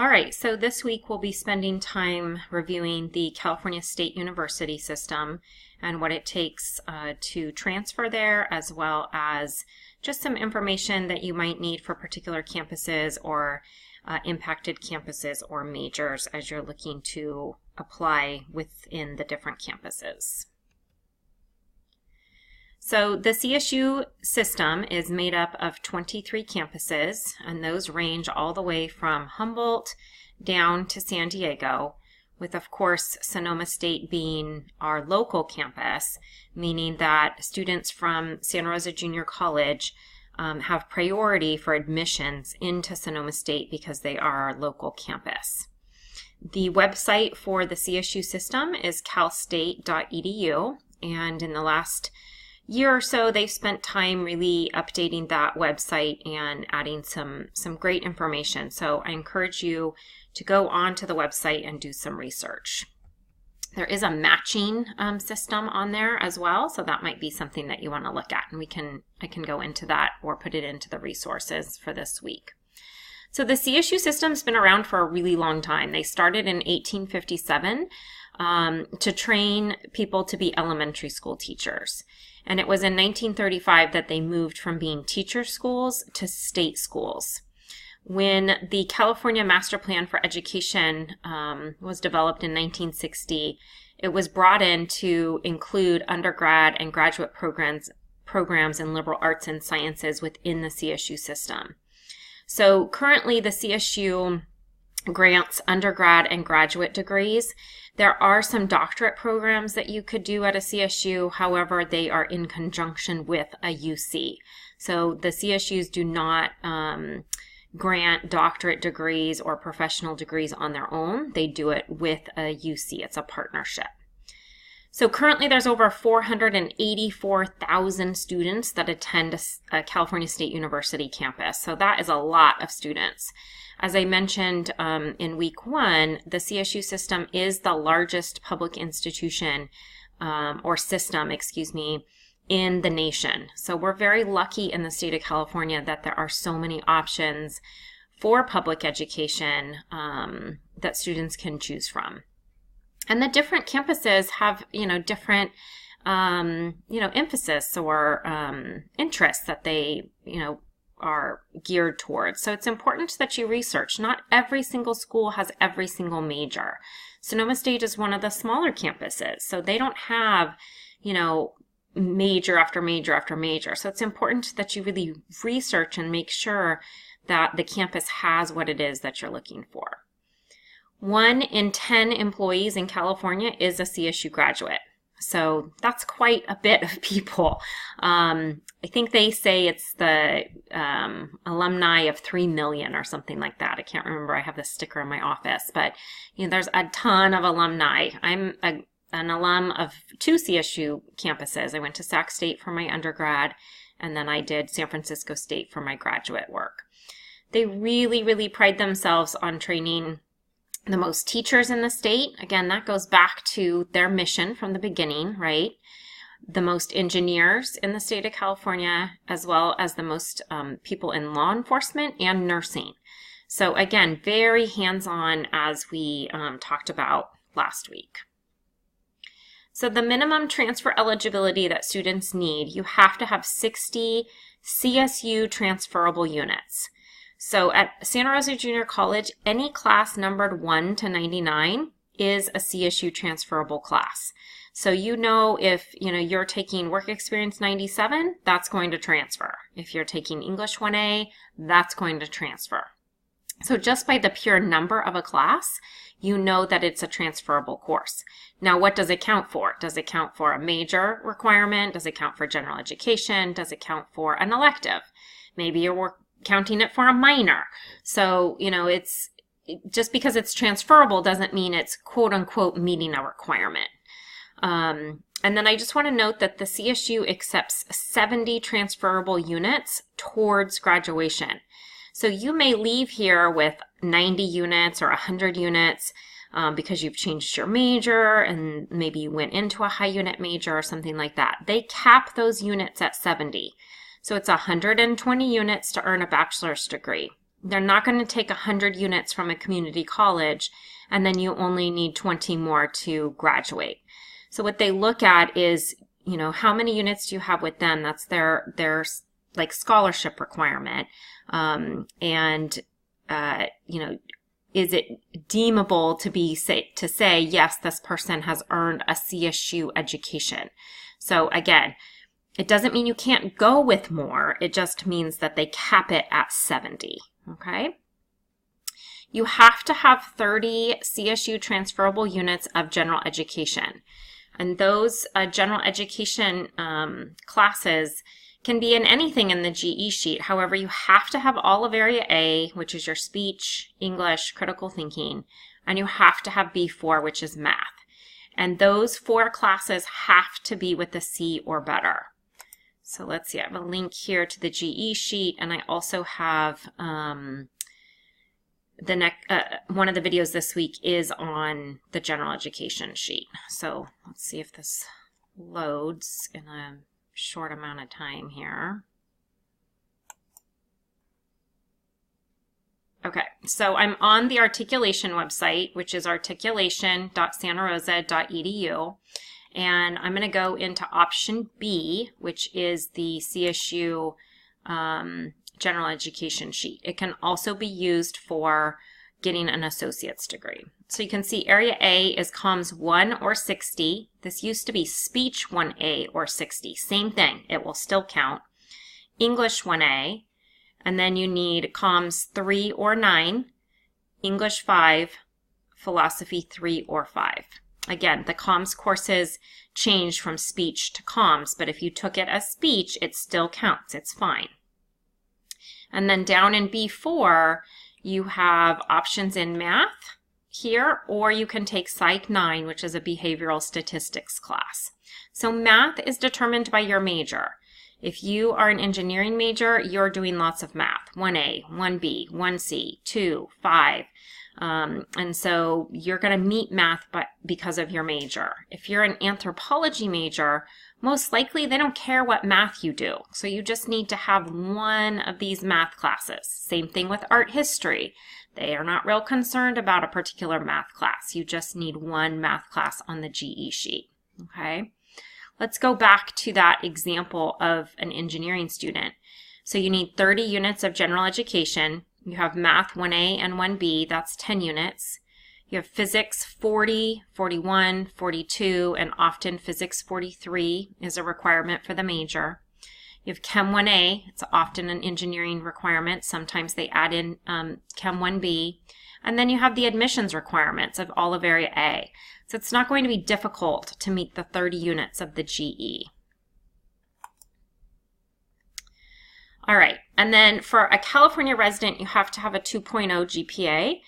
All right, so this week we'll be spending time reviewing the California State University system and what it takes to transfer there, as well as just some information that you might need for particular campuses or impacted campuses or majors as you're looking to apply within the different campuses. So the CSU system is made up of 23 campuses, and those range all the way from Humboldt down to San Diego, with of course Sonoma State being our local campus, meaning that students from Santa Rosa Junior College have priority for admissions into Sonoma State because they are our local campus. The website for the CSU system is calstate.edu, and in the last year or so, they've spent time really updating that website and adding some great information. So I encourage you to go onto the website and do some research. There is a matching system on there as well, so that might be something that you want to look at, and I can go into that or put it into the resources for this week. So the CSU system's been around for a really long time. They started in 1857 to train people to be elementary school teachers. And it was in 1935 that they moved from being teacher schools to state schools. When the California Master Plan for Education was developed in 1960, it was brought in to include undergrad and graduate programs in liberal arts and sciences within the CSU system. So currently the CSU grants undergrad and graduate degrees. There are some doctorate programs that you could do at a CSU. However, they are in conjunction with a UC. So the CSUs do not grant doctorate degrees or professional degrees on their own. They do it with a UC. It's a partnership. So currently there's over 484,000 students that attend a California State University campus. So that is a lot of students. As I mentioned in week one, the CSU system is the largest public institution or system, in the nation. So we're very lucky in the state of California that there are so many options for public education that students can choose from. And the different campuses have, different, emphasis or interests that they, are geared towards. So it's important that you research. Not every single school has every single major. Sonoma State is one of the smaller campuses, so they don't have, major after major after major. So it's important that you really research and make sure that the campus has what it is that you're looking for. 1 in 10 employees in California is a CSU graduate. So that's quite a bit of people. I think they say it's the alumni of 3 million or something like that. I can't remember. I have this sticker in my office, but there's a ton of alumni. I'm an alum of 2 CSU campuses. I went to Sac State for my undergrad, and then I did San Francisco State for my graduate work. They really, really pride themselves on training the most teachers in the state. Again, that goes back to their mission from the beginning, right? The most engineers in the state of California, as well as the most people in law enforcement and nursing. So again, very hands-on, as we talked about last week. So the minimum transfer eligibility that students need, you have to have 60 CSU transferable units. So at Santa Rosa Junior College, any class numbered 1 to 99 is a CSU transferable class. So if you're taking Work Experience 97, that's going to transfer. If you're taking English 1A, that's going to transfer. So just by the pure number of a class, you know that it's a transferable course. Now, what does it count for? Does it count for a major requirement? Does it count for general education? Does it count for an elective? Maybe you're counting it for a minor. So, it's just because it's transferable doesn't mean it's quote unquote meeting a requirement. And then I just want to note that the CSU accepts 70 transferable units towards graduation. So you may leave here with 90 units or 100 units because you've changed your major and maybe you went into a high unit major or something like that. They cap those units at 70. So it's 120 units to earn a bachelor's degree. They're not going to take 100 units from a community college and then you only need 20 more to graduate. So what they look at is, you know, how many units do you have with them? That's their like scholarship requirement. You know, is it deemable to say, yes, this person has earned a CSU education? So again, it doesn't mean you can't go with more. It just means that they cap it at 70, okay? You have to have 30 CSU transferable units of general education. And those general education classes can be in anything in the GE sheet. However, you have to have all of Area A, which is your speech, English, critical thinking, and you have to have B4, which is math. And those 4 classes have to be with a C or better. So let's see, I have a link here to the GE sheet, and I also have one of the videos this week is on the general education sheet. So let's see if this loads in a short amount of time here. Okay, so I'm on the articulation website, which is articulation.santarosa.edu, and I'm going to go into option B, which is the CSU general education sheet. It can also be used for getting an associate's degree. So you can see Area A is Comms 1 or 60. This used to be Speech 1A or 60. Same thing. It will still count. English 1A. And then you need Comms 3 or 9, English 5, Philosophy 3 or 5. Again, the Comms courses change from speech to Comms, but if you took it as speech, it still counts. It's fine. And then down in B4, you have options in math here, or you can take Psych 9, which is a behavioral statistics class. So math is determined by your major. If you are an engineering major, you're doing lots of math, 1A, 1B, 1C, 2, 5. And so you're going to meet math because of your major. If you're an anthropology major, most likely they don't care what math you do. So you just need to have one of these math classes. Same thing with art history. They are not real concerned about a particular math class. You just need one math class on the GE sheet, okay? Let's go back to that example of an engineering student. So you need 30 units of general education. You have math 1A and 1B, that's 10 units. You have physics 40, 41, 42, and often physics 43 is a requirement for the major. You have Chem 1A, it's often an engineering requirement. Sometimes they add in Chem 1B. And then you have the admissions requirements of all of Area A. So it's not going to be difficult to meet the 30 units of the GE. All right, and then for a California resident, you have to have a 2.0 GPA.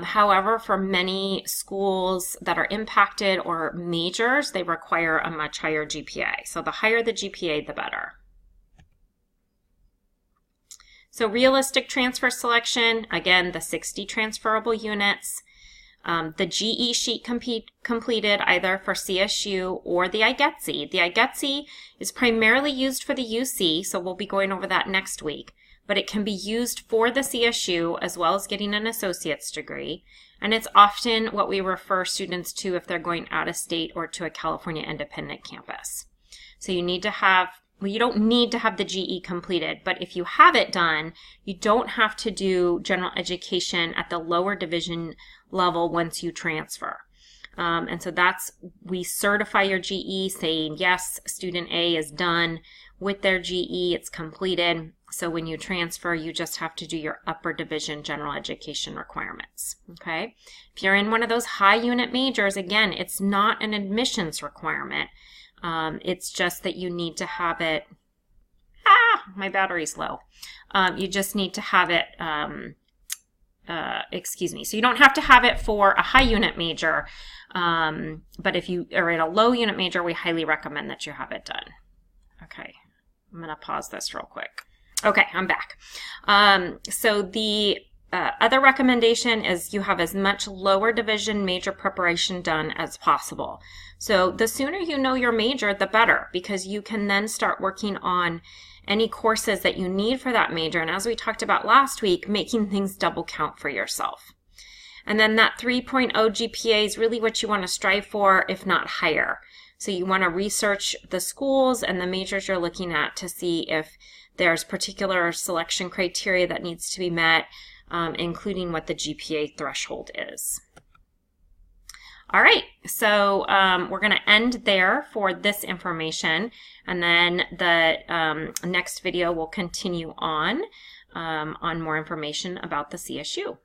However, for many schools that are impacted or majors, they require a much higher GPA. So the higher the GPA, the better. So realistic transfer selection, again, the 60 transferable units. The GE sheet completed either for CSU or the IGETC. The IGETC is primarily used for the UC, so we'll be going over that next week, but it can be used for the CSU as well as getting an associate's degree, and it's often what we refer students to if they're going out of state or to a California independent campus. So you need to have, well, you don't need to have the GE completed, but if you have it done, you don't have to do general education at the lower division level once you transfer. And so we certify your GE saying, yes, student A is done with their GE, it's completed. So when you transfer, you just have to do your upper division general education requirements, okay? If you're in one of those high unit majors, again, it's not an admissions requirement. It's just that you need to have it, my battery's low. You just need to have it, so you don't have to have it for a high unit major, but if you are in a low unit major, we highly recommend that you have it done. Okay, I'm going to pause this real quick. Okay, I'm back. So the other recommendation is you have as much lower division major preparation done as possible. So the sooner you know your major, the better, because you can then start working on any courses that you need for that major. And as we talked about last week, making things double count for yourself. And then that 3.0 GPA is really what you want to strive for, if not higher. So you want to research the schools and the majors you're looking at to see if there's particular selection criteria that needs to be met, including what the GPA threshold is. All right, so we're going to end there for this information, and then the next video will continue on more information about the CSU.